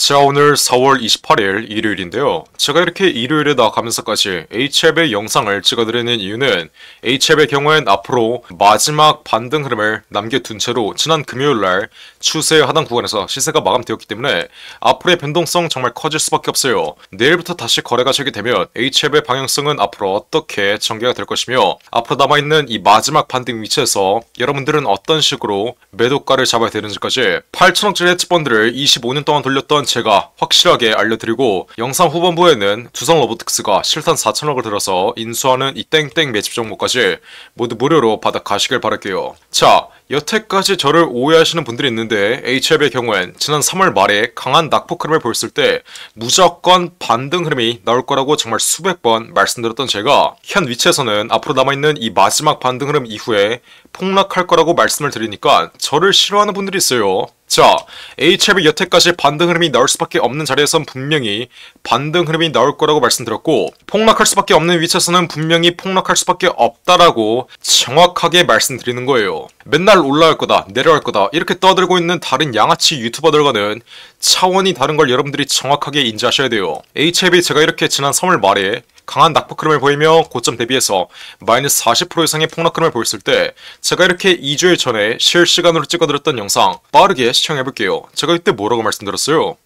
자, 오늘 4월 28일 일요일인데요. 제가 이렇게 일요일에 나가면서까지 HL의 영상을 찍어드리는 이유는 HL의 경우엔 앞으로 마지막 반등 흐름을 남겨둔 채로 지난 금요일날 추세 하단 구간에서 시세가 마감되었기 때문에 앞으로의 변동성 정말 커질 수밖에 없어요. 내일부터 다시 거래가 재개되면 HL의 방향성은 앞으로 어떻게 전개가 될 것이며 앞으로 남아있는 이 마지막 반등 위치에서 여러분들은 어떤 식으로 매도가를 잡아야 되는지까지 8천억짜리 헤지펀드를 25년 동안 돌렸던 제가 확실하게 알려드리고 영상 후반부에는 두성 로보틱스가 실탄 4천억을 들어서 인수하는 이 땡땡 매집 정보까지 모두 무료로 받아 가시길 바랄게요. 자, 여태까지 저를 오해하시는 분들이 있는데 HL의 경우엔 지난 3월 말에 강한 낙폭 흐름을 보였을 때 무조건 반등 흐름이 나올 거라고 정말 수백 번 말씀드렸던 제가 현 위치에서는 앞으로 남아있는 이 마지막 반등 흐름 이후에 폭락할 거라고 말씀을 드리니까 저를 싫어하는 분들이 있어요. 자, HL이 여태까지 반등 흐름이 나올 수밖에 없는 자리에선 분명히 반등 흐름이 나올 거라고 말씀드렸고 폭락할 수밖에 없는 위치에서는 분명히 폭락할 수밖에 없다라고 정확하게 말씀드리는 거예요. 맨날 올라갈 거다, 내려갈 거다 이렇게 떠들고 있는 다른 양아치 유튜버들과는 차원이 다른 걸 여러분들이 정확하게 인지하셔야 돼요. HL이 제가 이렇게 지난 3월 말에 강한 낙폭 흐름을 보이며 고점 대비해서 마이너스 40% 이상의 폭락 흐름을 보였을 때 제가 이렇게 2주일 전에 실시간으로 찍어드렸던 영상 빠르게 시청해볼게요. 제가 이때 뭐라고 말씀드렸어요?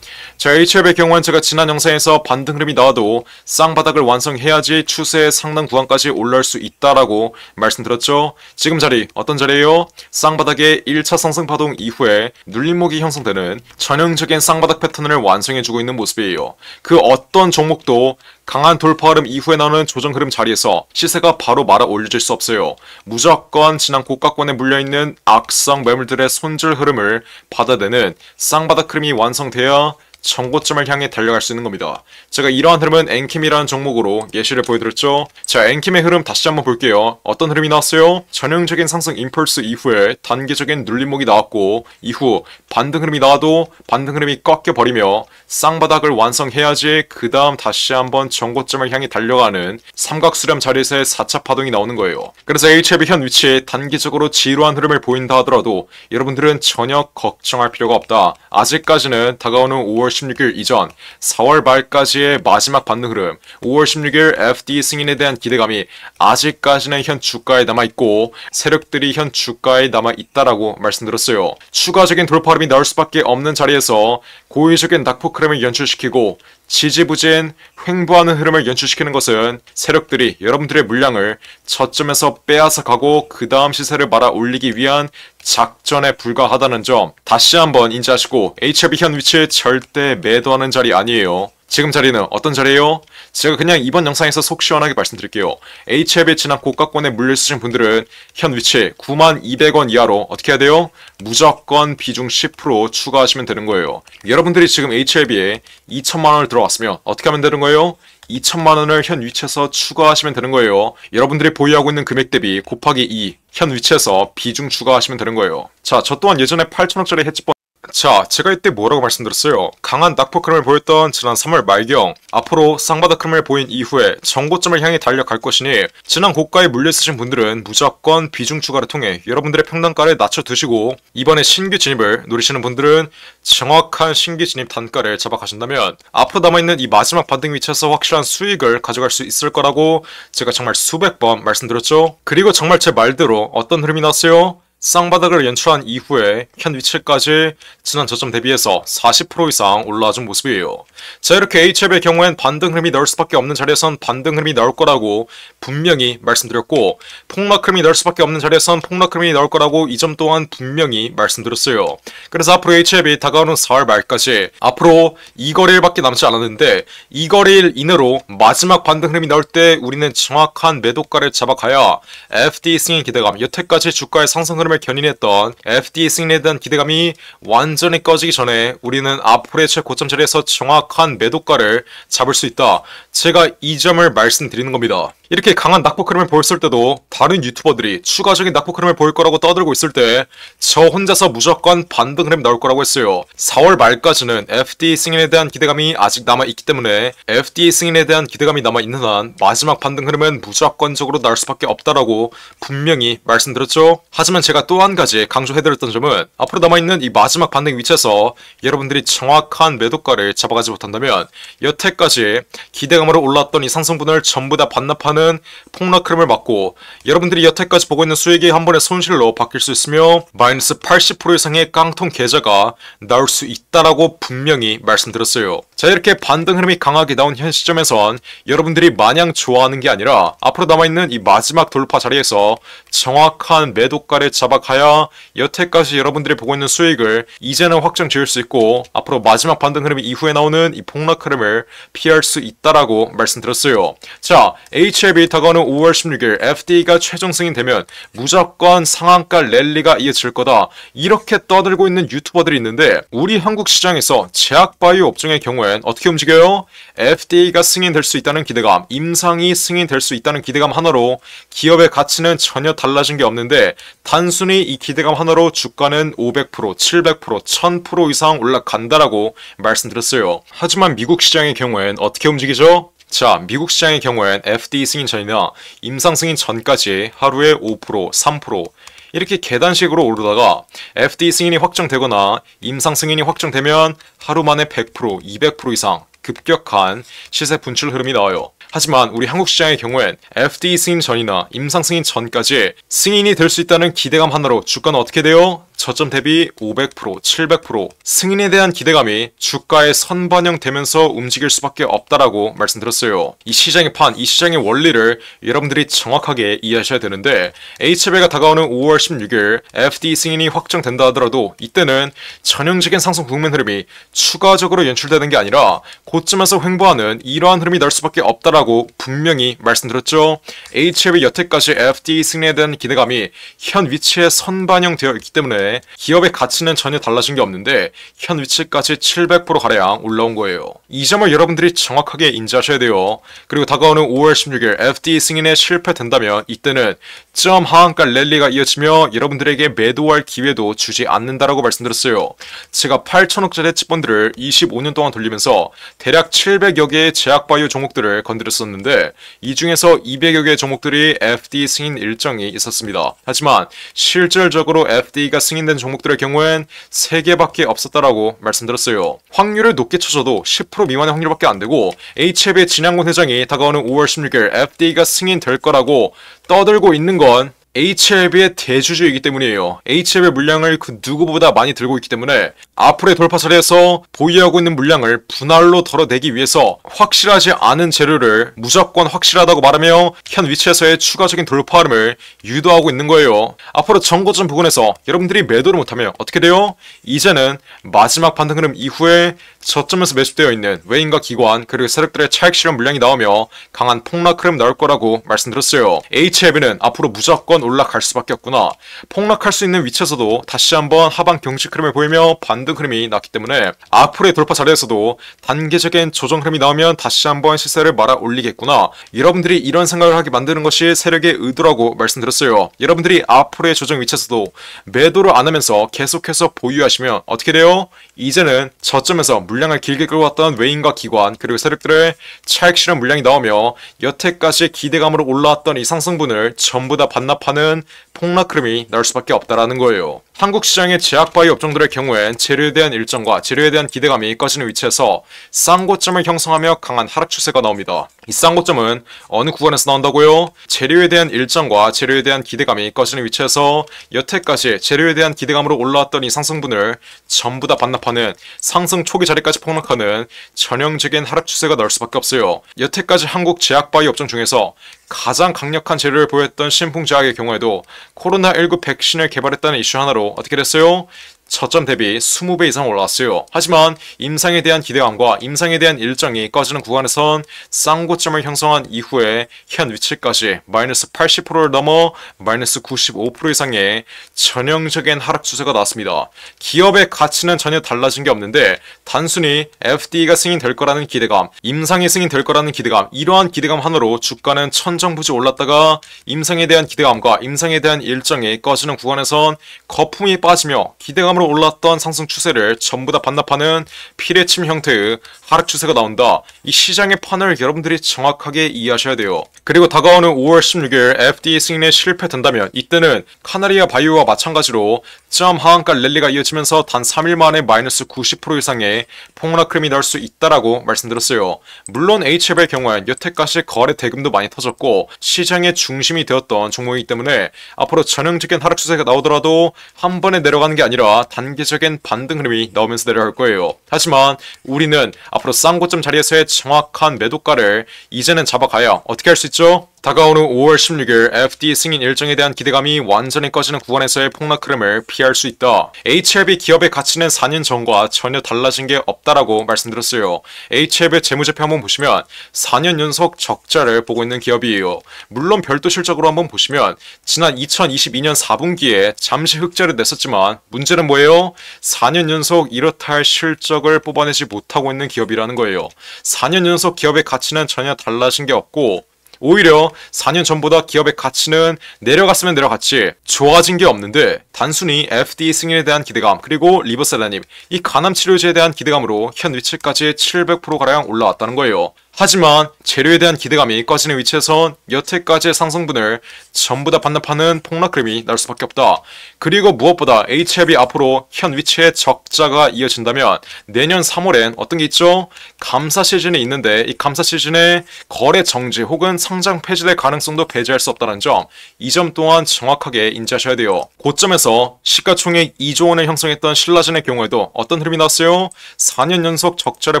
자, HL의 경우는 제가 지난 영상에서 반등 흐름이 나와도 쌍바닥을 완성해야지 추세의 상단 구간까지 올라올 수 있다라고 말씀드렸죠. 지금 자리 어떤 자리예요? 쌍바닥의 1차 상승 파동 이후에 눌림목이 형성되는 전형적인 쌍바닥 패턴을 완성해주고 있는 모습이에요. 그 어떤 종목도 강한 돌파 흐름 이후에 나오는 조정 흐름 자리에서 시세가 바로 말아 올려질 수 없어요. 무조건 지난 고가권에 물려있는 악성 매물들의 손절 흐름을 받아내는 쌍바닥 흐름이 완성돼야 정고점을 향해 달려갈 수 있는 겁니다. 제가 이러한 흐름은 엔킴이라는 종목으로 예시를 보여드렸죠. 자, 엔킴의 흐름 다시 한번 볼게요. 어떤 흐름이 나왔어요? 전형적인 상승 임펄스 이후에 단기적인 눌림목이 나왔고 이후 반등 흐름이 나와도 반등 흐름이 꺾여버리며 쌍바닥을 완성해야지 그 다음 다시 한번 정고점을 향해 달려가는 삼각수렴 자리에서의 4차 파동이 나오는 거예요. 그래서 HL의 현 위치에 단기적으로 지루한 흐름을 보인다 하더라도 여러분들은 전혀 걱정할 필요가 없다. 아직까지는 다가오는 5월 16일 이전 4월 말까지의 마지막 반등 흐름 5월 16일 FD 승인에 대한 기대감이 아직까지는 현 주가에 남아있고 세력들이 현 주가에 남아있다라고 말씀드렸어요. 추가적인 돌파 흐름이 나올 수밖에 없는 자리에서 고의적인 낙폭 흐름을 연출시키고 지지부진 횡보하는 흐름을 연출시키는 것은 세력들이 여러분들의 물량을 저점에서 빼앗아 가고 그 다음 시세를 말아 올리기 위한 작전에 불과하다는 점 다시 한번 인지하시고 HLB 현 위치에 절대 매도하는 자리 아니에요. 지금 자리는 어떤 자리예요? 제가 그냥 이번 영상에서 속 시원하게 말씀드릴게요. HLB 지난 고가권에 물려있으신 분들은 현 위치 92,000원 이하로 어떻게 해야 돼요? 무조건 비중 10% 추가하시면 되는 거예요. 여러분들이 지금 HLB에 2천만원을 들어왔으면 어떻게 하면 되는 거예요? 2천만원을 현 위치에서 추가하시면 되는 거예요. 여러분들이 보유하고 있는 금액 대비 곱하기 2 현 위치에서 비중 추가하시면 되는 거예요. 자, 저 또한 예전에 8천억짜리 헤지펀드 자, 제가 이때 뭐라고 말씀드렸어요? 강한 낙폭 흐름을 보였던 지난 3월 말경 앞으로 쌍바닥 흐름을 보인 이후에 정고점을 향해 달려갈 것이니 지난 고가에 물려있으신 분들은 무조건 비중 추가를 통해 여러분들의 평단가를 낮춰두시고 이번에 신규 진입을 노리시는 분들은 정확한 신규 진입 단가를 잡아가신다면 앞으로 남아있는 이 마지막 반등 위치에서 확실한 수익을 가져갈 수 있을 거라고 제가 정말 수백 번 말씀드렸죠. 그리고 정말 제 말대로 어떤 흐름이 나왔어요? 쌍바닥을 연출한 이후에 현 위치까지 지난 저점 대비해서 40% 이상 올라와준 모습이에요. 자, 이렇게 HL의 경우엔 반등 흐름이 나올 수밖에 없는 자리에선 반등 흐름이 나올 거라고 분명히 말씀드렸고 폭락 흐름이 나올 수밖에 없는 자리에선 폭락 흐름이 나올 거라고 이 점 또한 분명히 말씀드렸어요. 그래서 앞으로 HL이 다가오는 4월 말까지 앞으로 2거래일밖에 남지 않았는데 2거래일 이내로 마지막 반등 흐름이 나올 때 우리는 정확한 매도가를 잡아가야 FD 승인 기대감 여태까지 주가의 상승 흐름을 견인했던 FD 승인에 대한 기대감이 완전히 꺼지기 전에 우리는 앞으로의 최고점 자리에서 정확한 매도가를 잡을 수 있다. 제가 이 점을 말씀드리는 겁니다. 이렇게 강한 낙폭 흐름을 보였을 때도 다른 유튜버들이 추가적인 낙폭 흐름을 보일 거라고 떠들고 있을 때 저 혼자서 무조건 반등 흐름이 나올 거라고 했어요. 4월 말까지는 FD 승인에 대한 기대감이 아직 남아있기 때문에 FD 승인에 대한 기대감이 남아있는 한 마지막 반등 흐름은 무조건적으로 나올 수밖에 없다라고 분명히 말씀드렸죠. 하지만 제가 제가 또 한 가지 강조해드렸던 점은 앞으로 남아있는 이 마지막 반등 위치에서 여러분들이 정확한 매도가를 잡아가지 못한다면 여태까지 기대감으로 올랐던 이 상승분을 전부 다 반납하는 폭락 흐름을 막고 여러분들이 여태까지 보고 있는 수익이 한 번의 손실로 바뀔 수 있으며 마이너스 80% 이상의 깡통 계좌가 나올 수 있다라고 분명히 말씀드렸어요. 자, 이렇게 반등 흐름이 강하게 나온 현 시점에선 여러분들이 마냥 좋아하는 게 아니라 앞으로 남아있는 이 마지막 돌파 자리에서 정확한 매도가를 잡아가야 여태까지 여러분들이 보고 있는 수익을 이제는 확정 지을 수 있고 앞으로 마지막 반등 흐름 이후에 나오는 이 폭락 흐름을 피할 수 있다라고 말씀드렸어요. 자, HLB 다가오는 5월 16일 FD가 최종 승인되면 무조건 상한가 랠리가 이어질 거다. 이렇게 떠들고 있는 유튜버들이 있는데 우리 한국 시장에서 제약바이오 업종의 경우엔 어떻게 움직여요? FDA가 승인될 수 있다는 기대감, 임상이 승인될 수 있다는 기대감 하나로 기업의 가치는 전혀 달라진 게 없는데 단순히 이 기대감 하나로 주가는 500%, 700%, 1000% 이상 올라간다라고 말씀드렸어요. 하지만 미국 시장의 경우엔 어떻게 움직이죠? 자, 미국 시장의 경우엔 FDA 승인 전이나 임상 승인 전까지 하루에 5%, 3% 이렇게 계단식으로 오르다가 FDA 승인이 확정되거나 임상 승인이 확정되면 하루 만에 100%, 200% 이상 급격한 시세 분출 흐름이 나와요. 하지만 우리 한국 시장의 경우엔 FDA 승인 전이나 임상 승인 전까지 승인이 될 수 있다는 기대감 하나로 주가는 어떻게 돼요? 저점 대비 500%, 700% 승인에 대한 기대감이 주가에 선반영되면서 움직일 수밖에 없다라고 말씀드렸어요. 이 시장의 판, 이 시장의 원리를 여러분들이 정확하게 이해하셔야 되는데 HLB가 다가오는 5월 16일 FDA 승인이 확정된다 하더라도 이때는 전형적인 상승 국면 흐름이 추가적으로 연출되는 게 아니라 고점에서 횡보하는 이러한 흐름이 날 수밖에 없다라고 분명히 말씀드렸죠. HLB 여태까지 FDA 승인에 대한 기대감이 현 위치에 선반영되어 있기 때문에 기업의 가치는 전혀 달라진 게 없는데 현 위치까지 700%가량 올라온 거예요. 이 점을 여러분들이 정확하게 인지하셔야 돼요. 그리고 다가오는 5월 16일 FDA 승인에 실패된다면 이때는 점 하한가 랠리가 이어지며 여러분들에게 매도할 기회도 주지 않는다라고 말씀드렸어요. 제가 8천억짜리 채권들을 25년 동안 돌리면서 대략 700여 개의 제약바이오 종목들을 건드렸었는데 이 중에서 200여 개의 종목들이 FDA 승인 일정이 있었습니다. 하지만 실질적으로 FDA가 승인된 종목들의 경우엔 3개밖에 없었다라고 말씀드렸어요. 확률을 높게 쳐줘도 10% 미만의 확률밖에 안 되고 HLB의 진양곤 회장이 다가오는 5월 16일 FDA가 승인될 거라고 떠들고 있는 건 HLB의 대주주이기 때문이에요. HLB의 물량을 그 누구보다 많이 들고 있기 때문에 앞으로의 돌파 자리에서 보유하고 있는 물량을 분할로 덜어내기 위해서 확실하지 않은 재료를 무조건 확실하다고 말하며 현 위치에서의 추가적인 돌파 흐름을 유도하고 있는 거예요. 앞으로 정고점 부근에서 여러분들이 매도를 못하면 어떻게 돼요? 이제는 마지막 반등 흐름 이후에 저점에서 매수되어 있는 외인과 기관 그리고 세력들의 차익 실현 물량이 나오며 강한 폭락 흐름 나올 거라고 말씀드렸어요. HLB는 앞으로 무조건 올라갈 수밖에 없구나. 폭락할 수 있는 위치에서도 다시 한번 하방 경직 흐름을 보이며 반등 흐름이 났기 때문에 앞으로의 돌파 자리에서도 단계적인 조정 흐름이 나오면 다시 한번 시세를 말아 올리겠구나. 여러분들이 이런 생각을 하게 만드는 것이 세력의 의도라고 말씀드렸어요. 여러분들이 앞으로의 조정 위치에서도 매도를 안 하면서 계속해서 보유하시면 어떻게 돼요? 이제는 저점에서 물량을 길게 끌고 왔던 외인과 기관 그리고 세력들의 차익 실현 물량이 나오며 여태까지 기대감으로 올라왔던 이 상승분을 전부 다 반납하는 폭락 흐름이 나올 수밖에 없다라는 거예요. 한국 시장의 제약바이오 업종들의 경우엔 재료에 대한 일정과 재료에 대한 기대감이 꺼지는 위치에서 쌍고점을 형성하며 강한 하락 추세가 나옵니다. 이 쌍고점은 어느 구간에서 나온다고요? 재료에 대한 일정과 재료에 대한 기대감이 꺼지는 위치에서 여태까지 재료에 대한 기대감으로 올라왔던 이 상승분을 전부 다 반납하는 상승 초기 자리까지 폭락하는 전형적인 하락 추세가 나올 수밖에 없어요. 여태까지 한국 제약바이오 업종 중에서 가장 강력한 재료를 보였던 신풍제약의 경우에도 코로나19 백신을 개발했다는 이슈 하나로 어떻게 됐어요? 저점 대비 20배 이상 올라왔어요. 하지만 임상에 대한 기대감과 임상에 대한 일정이 꺼지는 구간에선 쌍고점을 형성한 이후에 현 위치까지 마이너스 80%를 넘어 마이너스 95% 이상의 전형적인 하락 추세가 나왔습니다. 기업의 가치는 전혀 달라진 게 없는데 단순히 FDA가 승인될 거라는 기대감, 임상이 승인될 거라는 기대감, 이러한 기대감 하나로 주가는 천정부지 올랐다가 임상에 대한 기대감과 임상에 대한 일정이 꺼지는 구간에선 거품이 빠지며 기대감을 기대감으로 올랐던 상승 추세를 전부 다 반납하는 피레침 형태의 하락 추세가 나온다. 이 시장의 판을 여러분들이 정확하게 이해하셔야 돼요. 그리고 다가오는 5월 16일 FDA 승인에 실패된다면 이때는 카나리아 바이오와 마찬가지로 점 하한가 랠리가 이어지면서 단 3일 만에 마이너스 90% 이상의 폭락 흐름이 나올 수 있다라고 말씀드렸어요. 물론 HF의 경우엔 여태까지 거래 대금도 많이 터졌고 시장의 중심이 되었던 종목이기 때문에 앞으로 전형적인 하락 추세가 나오더라도 한 번에 내려가는 게 아니라 단계적인 반등 흐름이 나오면서 내려갈 거예요. 하지만 우리는 앞으로 싼 고점 자리에서의 정확한 매도가를 이제는 잡아가야 어떻게 할 수 있죠? 다가오는 5월 16일 FDA 승인 일정에 대한 기대감이 완전히 꺼지는 구간에서의 폭락 흐름을 피할 수 있다. HLB 기업의 가치는 4년 전과 전혀 달라진 게 없다라고 말씀드렸어요. HLB 재무제표 한번 보시면 4년 연속 적자를 보고 있는 기업이에요. 물론 별도 실적으로 한번 보시면 지난 2022년 4분기에 잠시 흑자를 냈었지만 문제는 뭐예요? 4년 연속 이렇다 할 실적을 뽑아내지 못하고 있는 기업이라는 거예요. 4년 연속 기업의 가치는 전혀 달라진 게 없고 오히려 4년 전보다 기업의 가치는 내려갔으면 내려갔지 좋아진 게 없는데 단순히 FDA 승인에 대한 기대감 그리고 리버셀라님 이 간암치료제에 대한 기대감으로 현 위치까지 700%가량 올라왔다는 거예요. 하지만 재료에 대한 기대감이 꺼지는 위치에선 여태까지의 상승분을 전부 다 반납하는 폭락 흐름이 날 수밖에 없다. 그리고 무엇보다 HLB 앞으로 현 위치에 적자가 이어진다면 내년 3월엔 어떤 게 있죠? 감사 시즌이 있는데 이 감사 시즌에 거래 정지 혹은 상장 폐지될 가능성도 배제할 수 없다는 점, 이 점 또한 정확하게 인지하셔야 돼요. 고점에서 시가총액 2조 원을 형성했던 신라젠의 경우에도 어떤 흐름이 나왔어요? 4년 연속 적자를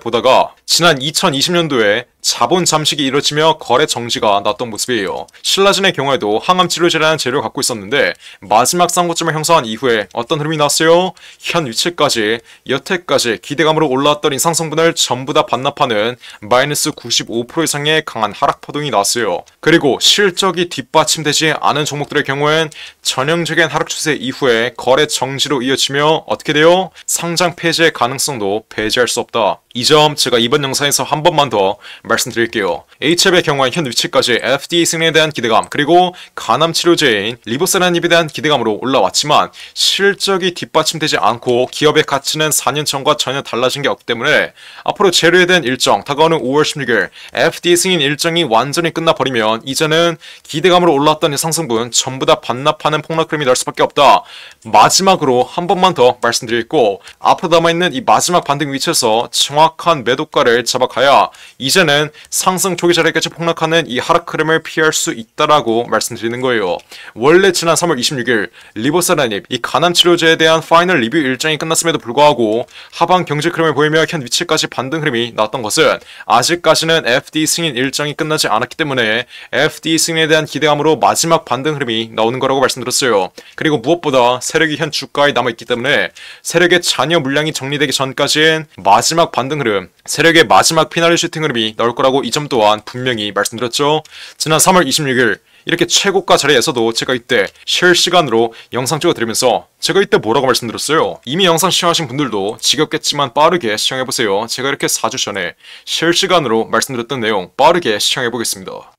보다가 지난 2020년도에 자본 잠식이 이뤄지며 거래 정지가 났던 모습이에요. 신라젠의 경우에도 항암치료제라는 재료를 갖고 있었는데 마지막 쌍고점을 형성한 이후에 어떤 흐름이 났어요? 현 위치까지 여태까지 기대감으로 올라왔던 이 상승분을 전부 다 반납하는 마이너스 95% 이상의 강한 하락 파동이 나왔어요. 그리고 실적이 뒷받침되지 않은 종목들의 경우엔 전형적인 하락 추세 이후에 거래 정지로 이어지며 어떻게 돼요? 상장 폐지의 가능성도 배제할 수 없다. 이 점 제가 이번 영상에서 한 번만 더 말씀드릴게요. HF의 경우에 현 위치까지 FDA 승인에 대한 기대감 그리고 간암치료제인 리보세라닙에 대한 기대감으로 올라왔지만 실적이 뒷받침되지 않고 기업의 가치는 4년 전과 전혀 달라진 게 없기 때문에 앞으로 재료에 대한 일정 다가오는 5월 16일 FDA 승인 일정이 완전히 끝나버리면 이제는 기대감으로 올라왔던 이 상승분 전부 다 반납하는 폭락 흐름이 날 수밖에 없다. 마지막으로 한 번만 더 말씀드리고 앞으로 남아있는 이 마지막 반등 위치에서 정확한 매도가를 잡아가야 이제는 상승 초기 자리까지 폭락하는 이 하락 흐름을 피할 수 있다라고 말씀드리는 거예요. 원래 지난 3월 26일 리보세라닙 이 간암치료제에 대한 파이널 리뷰 일정이 끝났음에도 불구하고 하방 경직 흐름을 보이며 현 위치까지 반등 흐름이 나왔던 것은 아직까지는 FDA 승인 일정이 끝나지 않았기 때문에 FDA 승인에 대한 기대감으로 마지막 반등 흐름이 나오는 거라고 말씀드렸어요. 그리고 무엇보다 세력이 현 주가에 남아있기 때문에 세력의 잔여 물량이 정리되기 전까지는 마지막 반등 흐름, 세력의 마지막 피날레 슈팅 흐름이 나올 거라고 이 점 또한 분명히 말씀드렸죠. 지난 3월 26일 이렇게 최고가 자리에서도 제가 이때 실시간으로 영상 찍어드리면서 제가 이때 뭐라고 말씀드렸어요? 이미 영상 시청하신 분들도 지겹겠지만 빠르게 시청해보세요. 제가 이렇게 4주 전에 실시간으로 말씀드렸던 내용 빠르게 시청해보겠습니다.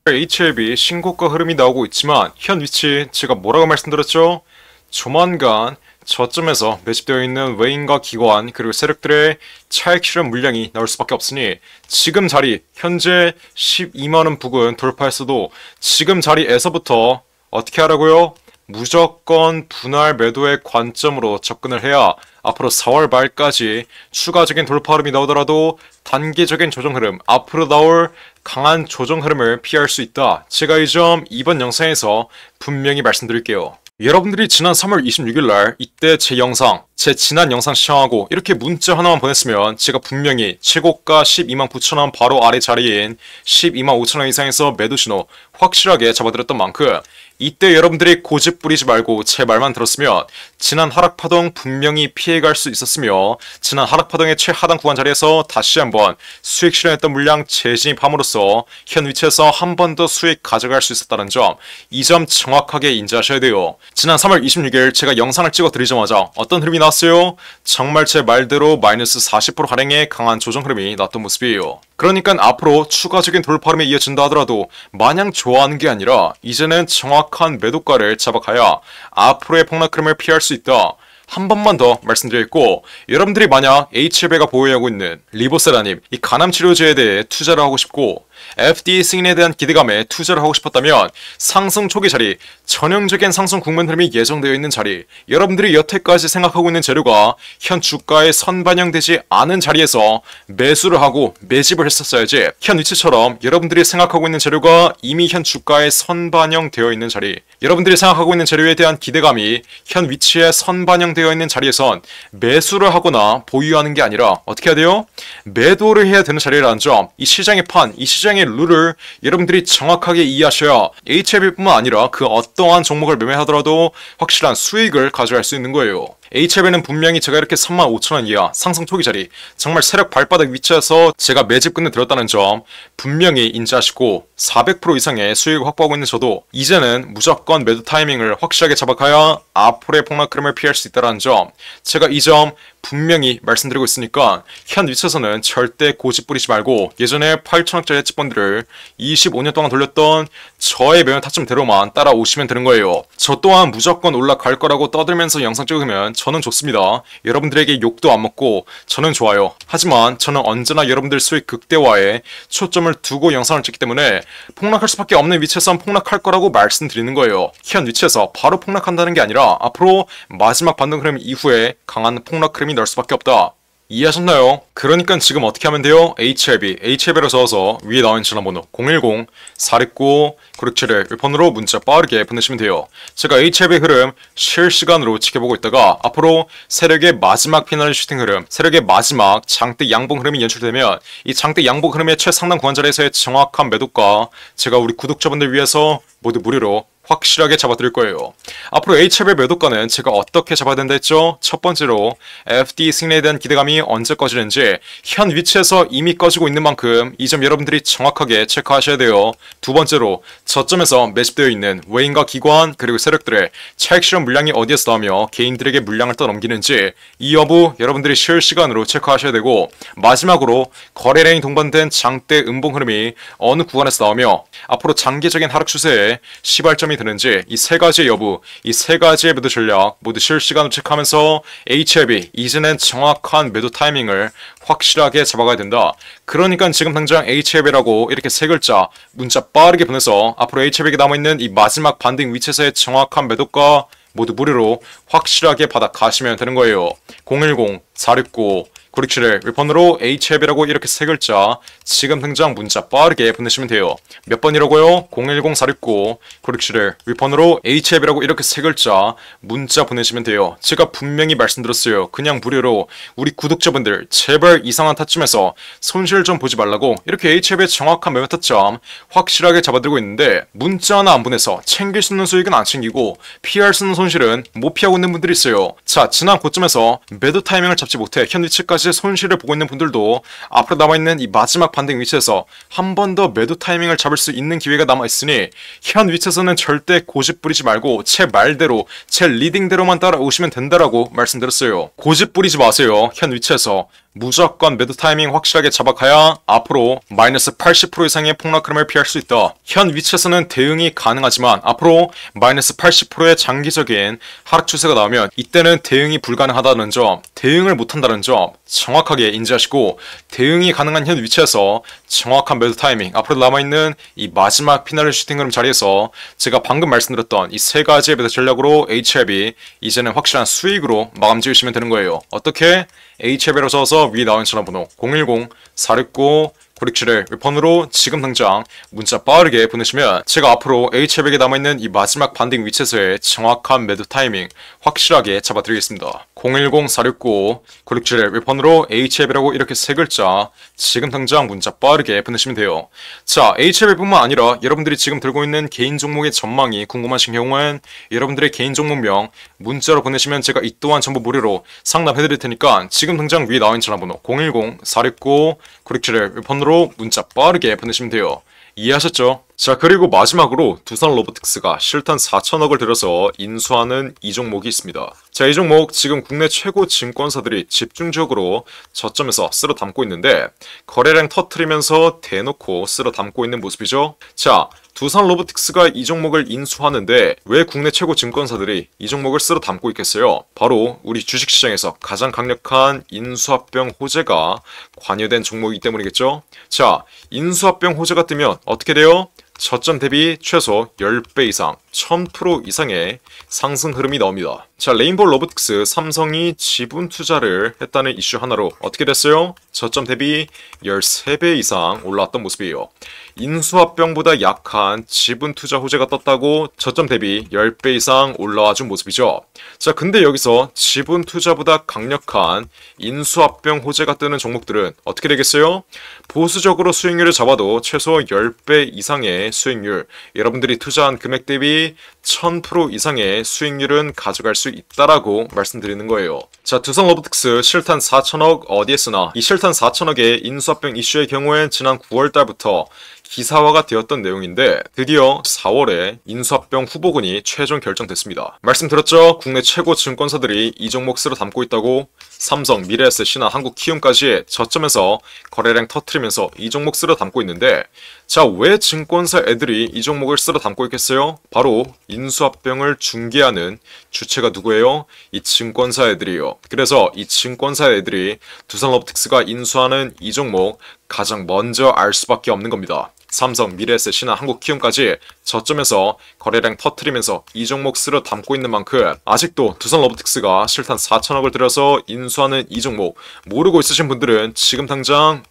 HLB 신고가 흐름이 나오고 있지만 현 위치 제가 뭐라고 말씀드렸죠? 조만간 저점에서 매집되어 있는 외인과 기관 그리고 세력들의 차익 실현 물량이 나올 수밖에 없으니 지금 자리 현재 12만원 부근 돌파했어도 지금 자리에서부터 어떻게 하라고요? 무조건 분할 매도의 관점으로 접근을 해야 앞으로 4월 말까지 추가적인 돌파 흐름이 나오더라도 단계적인 조정 흐름, 앞으로 나올 강한 조정 흐름을 피할 수 있다. 제가 이 점 이번 영상에서 분명히 말씀드릴게요. 여러분들이 지난 3월 26일날 이때 제 영상, 제 지난 영상 시청하고 이렇게 문자 하나만 보냈으면 제가 분명히 최고가 12만 9천원 바로 아래 자리인 12만 5천원 이상에서 매도 신호 확실하게 잡아드렸던 만큼 이때 여러분들이 고집 부리지 말고 제 말만 들었으면 지난 하락파동 분명히 피해갈 수 있었으며 지난 하락파동의 최하단 구간 자리에서 다시 한번 수익 실현했던 물량 재진입함으로써 현 위치에서 한 번 더 수익 가져갈 수 있었다는 점, 이 점 정확하게 인지하셔야 돼요. 지난 3월 26일 제가 영상을 찍어드리자마자 어떤 흐름이 나왔어요? 정말 제 말대로 마이너스 40%가량의 강한 조정 흐름이 나왔던 모습이에요. 그러니까 앞으로 추가적인 돌파 흐름이 이어진다 하더라도 마냥 좋아하는 게 아니라 이제는 정확한 매도가를 잡아가야 앞으로의 폭락 흐름을 피할 수 있다. 한 번만 더 말씀드리겠고, 여러분들이 만약 HLB가 보유하고 있는 리보세라님 이 간암치료제에 대해 투자를 하고 싶고 FDA 승인에 대한 기대감에 투자를 하고 싶었다면 상승 초기 자리, 전형적인 상승 국면 흐름이 예정되어 있는 자리, 여러분들이 여태까지 생각하고 있는 재료가 현 주가에 선반영되지 않은 자리에서 매수를 하고 매집을 했었어야지, 현 위치처럼 여러분들이 생각하고 있는 재료가 이미 현 주가에 선반영되어 있는 자리, 여러분들이 생각하고 있는 재료에 대한 기대감이 현 위치에 선반영되어 있는 자리에선 매수를 하거나 보유하는 게 아니라 어떻게 해야 돼요? 매도를 해야 되는 자리라는 점, 이 시장의 판, 이 시장의 룰을 여러분들이 정확하게 이해하셔야 HLB뿐만 아니라 그 어떠한 종목을 매매하더라도 확실한 수익을 가져갈 수 있는 거예요. HLB는 분명히 제가 이렇게 35,000원 이하 상승 초기 자리, 정말 세력 발바닥 위치에서 제가 매집 끝내 들었다는 점 분명히 인지하시고 400% 이상의 수익을 확보하고 있는 저도 이제는 무조건 매도 타이밍을 확실하게 잡아가야 앞으로의 폭락 흐름을 피할 수 있다는 점, 제가 이 점 분명히 말씀드리고 있으니까 현 위치에서는 절대 고집 부리지 말고 예전에 8,000원짜리 해치펀드를 25년 동안 돌렸던 저의 매매 타점대로만 따라오시면 되는 거예요. 저 또한 무조건 올라갈 거라고 떠들면서 영상 찍으면 저는 좋습니다. 여러분들에게 욕도 안 먹고 저는 좋아요. 하지만 저는 언제나 여러분들 수익 극대화에 초점을 두고 영상을 찍기 때문에 폭락할 수밖에 없는 위치에선 폭락할 거라고 말씀드리는 거예요. 현 위치에서 바로 폭락한다는 게 아니라 앞으로 마지막 반등 흐름 이후에 강한 폭락 흐름이 날 수밖에 없다. 이해하셨나요? 그러니까 지금 어떻게 하면 돼요? HLB로 적어서 위에 나와 있는 전화번호 010-469-9671 1번으로 문자 빠르게 보내시면 돼요. 제가 HLB 흐름 실시간으로 지켜보고 있다가 앞으로 세력의 마지막 피날레 슈팅 흐름, 세력의 마지막 장대 양봉 흐름이 연출되면 이 장대 양봉 흐름의 최상단 구간 자리에서의 정확한 매도가 제가 우리 구독자분들 위해서 모두 무료로 확실하게 잡아드릴 거예요. 앞으로 HLB 매도가는 제가 어떻게 잡아야 된다 했죠? 첫 번째로 FDA 승인에 대한 기대감이 언제 꺼지는지 현 위치에서 이미 꺼지고 있는 만큼 이 점 여러분들이 정확하게 체크하셔야 돼요. 두 번째로 저점에서 매집되어 있는 외인과 기관 그리고 세력들의 차익 실현 물량이 어디에서 나오며 개인들에게 물량을 떠넘기는지 이 여부 여러분들이 실시간으로 체크하셔야 되고, 마지막으로 거래 라인 동반된 장대 음봉 흐름이 어느 구간에서 나오며 앞으로 장기적인 하락 추세에 시발점이 드는지 이 세 가지의 여부, 이 세 가지의 매도 전략 모두 실시간으로 체크하면서 HLB 이제는 정확한 매도 타이밍을 확실하게 잡아가야 된다. 그러니까 지금 당장 HLB라고 이렇게 세 글자 문자 빠르게 보내서 앞으로 HLB에 남아있는 이 마지막 반등 위치에서의 정확한 매도가 모두 무료로 확실하게 받아 가시면 되는 거예요. 010-469-9671 1번으로 HLB라고 이렇게 세 글자 지금 당장 문자 빠르게 보내시면 돼요. 몇 번이라고요? 010-469-9671 1번으로 HLB라고 이렇게 세 글자 문자 보내시면 돼요. 제가 분명히 말씀드렸어요. 그냥 무료로 우리 구독자분들 제발 이상한 타점에서 손실 좀 보지 말라고 이렇게 HLB의 정확한 매매 타점 확실하게 잡아들고 있는데 문자 하나 안 보내서 챙길 수 있는 수익은 안 챙기고 피할 수 있는 손실은 못 피하고 있는 분들이 있어요. 자, 지난 고점에서 매도 타이밍을 잡지 못해 현 위치까지 손실을 보고 있는 분들도 앞으로 남아있는 이 마지막 반등 위치에서 한 번 더 매도 타이밍을 잡을 수 있는 기회가 남아있으니 현 위치에서는 절대 고집 부리지 말고 제 말대로 제 리딩대로만 따라오시면 된다라고 말씀드렸어요. 고집 부리지 마세요. 현 위치에서 무조건 매도 타이밍 확실하게 잡아가야 앞으로 마이너스 80% 이상의 폭락 흐름을 피할 수 있다. 현 위치에서는 대응이 가능하지만 앞으로 마이너스 80%의 장기적인 하락 추세가 나오면 이때는 대응이 불가능하다는 점, 대응을 못한다는 점 정확하게 인지하시고, 대응이 가능한 현 위치에서 정확한 매도 타이밍, 앞으로 남아있는 이 마지막 피날레 슈팅 흐름 자리에서 제가 방금 말씀드렸던 이 세 가지의 매도 전략으로 HLB 이제는 확실한 수익으로 마감 지으시면 되는 거예요. 어떻게? HLB로 써서 위에 나온 전화번호 010-469-9671 1번으로 지금 당장 문자 빠르게 보내시면 제가 앞으로 HLB에 남아있는 이 마지막 반등 위치에서의 정확한 매도 타이밍 확실하게 잡아드리겠습니다. 010-469-9671 1번으로 HLB라고 이렇게 세 글자 지금 당장 문자 빠르게 보내시면 돼요. 자, HLB뿐만 아니라 여러분들이 지금 들고 있는 개인 종목의 전망이 궁금하신 경우엔 여러분들의 개인 종목명 문자로 보내시면 제가 이 또한 전부 무료로 상담해드릴 테니까 지금 당장 위에 나와 있는 전화번호 010-469-9671 1번으로 문자 빠르게 보내시면 돼요. 이해하셨죠? 자, 그리고 마지막으로 두산 로보틱스가 실탄 4천억을 들여서 인수하는 이 종목이 있습니다. 자, 이 종목 지금 국내 최고 증권사들이 집중적으로 저점에서 쓸어 담고 있는데 거래량 터트리면서 대놓고 쓸어 담고 있는 모습이죠. 자, 두산 로보틱스가 이 종목을 인수하는데 왜 국내 최고 증권사들이 이 종목을 쓸어 담고 있겠어요? 바로 우리 주식시장에서 가장 강력한 인수합병 호재가 관여된 종목이기 때문이겠죠. 자, 인수합병 호재가 뜨면 어떻게 돼요? 저점 대비 최소 10배 이상, 1000% 이상의 상승 흐름이 나옵니다. 자, 레인보우 로보틱스, 삼성이 지분 투자를 했다는 이슈 하나로 어떻게 됐어요? 저점 대비 13배 이상 올라왔던 모습이에요. 인수합병보다 약한 지분 투자 호재가 떴다고 저점 대비 10배 이상 올라와 준 모습이죠. 자, 근데 여기서 지분 투자보다 강력한 인수합병 호재가 뜨는 종목들은 어떻게 되겠어요? 보수적으로 수익률을 잡아도 최소 10배 이상의 수익률, 여러분들이 투자한 금액 대비 1000% 이상의 수익률은 가져갈 수 있다라고 말씀드리는 거예요. 자, 두산 로보틱스 실탄 4천억 어디에 쓰나? 이 실탄 4천억의 인수합병 이슈의 경우엔 지난 9월 달부터 기사화가 되었던 내용인데 드디어 4월에 인수합병 후보군이 최종 결정됐습니다. 말씀드렸죠? 국내 최고 증권사들이 이 종목 쓸어 담고 있다고. 삼성, 미래에셋, 신한, 한국키움까지 저점에서 거래량 터트리면서 이 종목 쓸어 담고 있는데 자, 왜 증권사 애들이 이 종목을 쓸어 담고 있겠어요? 바로 인수합병을 중개하는 주체가 누구예요? 이 증권사 애들이에요. 그래서 이 증권사 애들이 두산 로보틱스가 인수하는 이 종목 가장 먼저 알 수밖에 없는 겁니다. 삼성, 미래에셋, 신한, 한국키움까지 저점에서 거래량 터트리면서 이 종목 쓸어 담고 있는 만큼 아직도 두산 로보틱스가 실탄 4천억을 들여서 인수하는 이 종목 모르고 있으신 분들은 지금 당장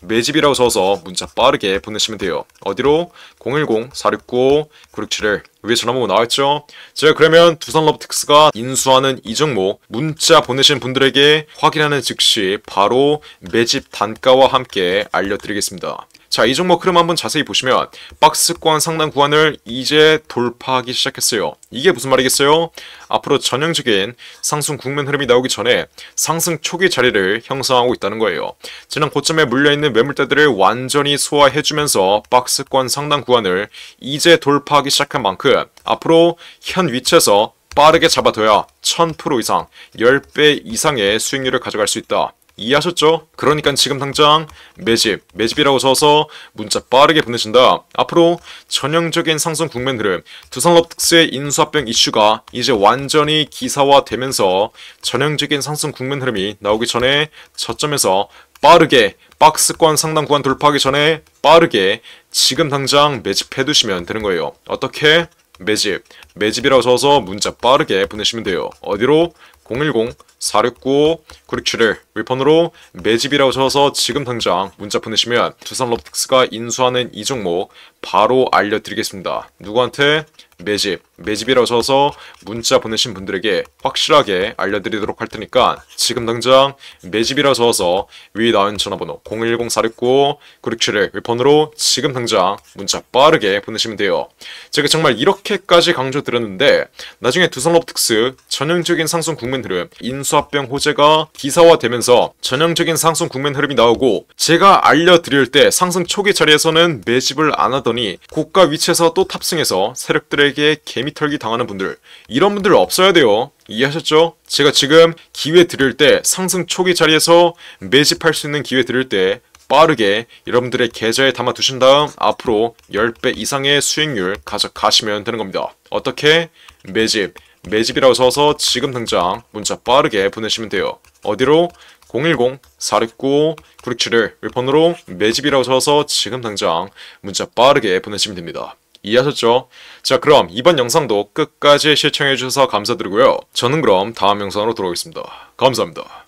매집이라고 써서 문자 빠르게 보내시면 돼요. 어디로? 010-469-9671 위에 전화번호 나와있죠? 제가 그러면 두산 로보틱스가 인수하는 이 종목 문자 보내신 분들에게 확인하는 즉시 바로 매집 단가와 함께 알려드리겠습니다. 자, 이 종목 흐름 한번 자세히 보시면 박스권 상단 구간을 이제 돌파하기 시작했어요. 이게 무슨 말이겠어요? 앞으로 전형적인 상승 국면 흐름이 나오기 전에 상승 초기 자리를 형성하고 있다는 거예요. 지난 고점에 물려있는 매물대들을 완전히 소화해주면서 박스권 상단 구간을 이제 돌파하기 시작한 만큼 앞으로 현 위치에서 빠르게 잡아둬야 1000% 이상, 10배 이상의 수익률을 가져갈 수 있다. 이해하셨죠? 그러니까 지금 당장 매집이라고 써서 문자 빠르게 보내신다. 앞으로 전형적인 상승 국면 흐름, 두산 로보틱스의 인수합병 이슈가 이제 완전히 기사화되면서 전형적인 상승 국면 흐름이 나오기 전에 저점에서 빠르게 박스권 상단 구간 돌파하기 전에 빠르게 지금 당장 매집해 두시면 되는 거예요. 어떻게? 매집이라고 써서 문자 빠르게 보내시면 돼요. 어디로? 010-469-9671 윌폰으로 매집이라고 적어서 지금 당장 문자 보내시면 두산 로보틱스가 인수하는 이 종목 바로 알려드리겠습니다. 누구한테? 매집이라고 적어서 문자 보내신 분들에게 확실하게 알려드리도록 할 테니까 지금 당장 매집이라고 적어서 위에 나온 전화번호 010-469-9671 윌폰으로 지금 당장 문자 빠르게 보내시면 돼요. 제가 정말 이렇게까지 강조드렸는데 나중에 두산 로보틱스 전형적인 상승 국면 흐름, 인수합병 호재가 기사화되면서 전형적인 상승 국면 흐름이 나오고 제가 알려드릴 때 상승 초기 자리에서는 매집을 안 하더니 고가 위치에서 또 탑승해서 세력들에게 개미털기 당하는 분들, 이런 분들 없어야 돼요. 이해하셨죠? 제가 지금 기회 드릴 때 상승 초기 자리에서 매집할 수 있는 기회 드릴 때 빠르게 여러분들의 계좌에 담아 두신 다음 앞으로 10배 이상의 수익률 가져가시면 되는 겁니다. 어떻게? 매집이라고 써서 지금 당장 문자 빠르게 보내시면 돼요. 어디로? 010-469-9671 윌폰으로 매집이라고 써서 지금 당장 문자 빠르게 보내시면 됩니다. 이해하셨죠? 자, 그럼 이번 영상도 끝까지 시청해주셔서 감사드리고요. 저는 그럼 다음 영상으로 돌아오겠습니다. 감사합니다.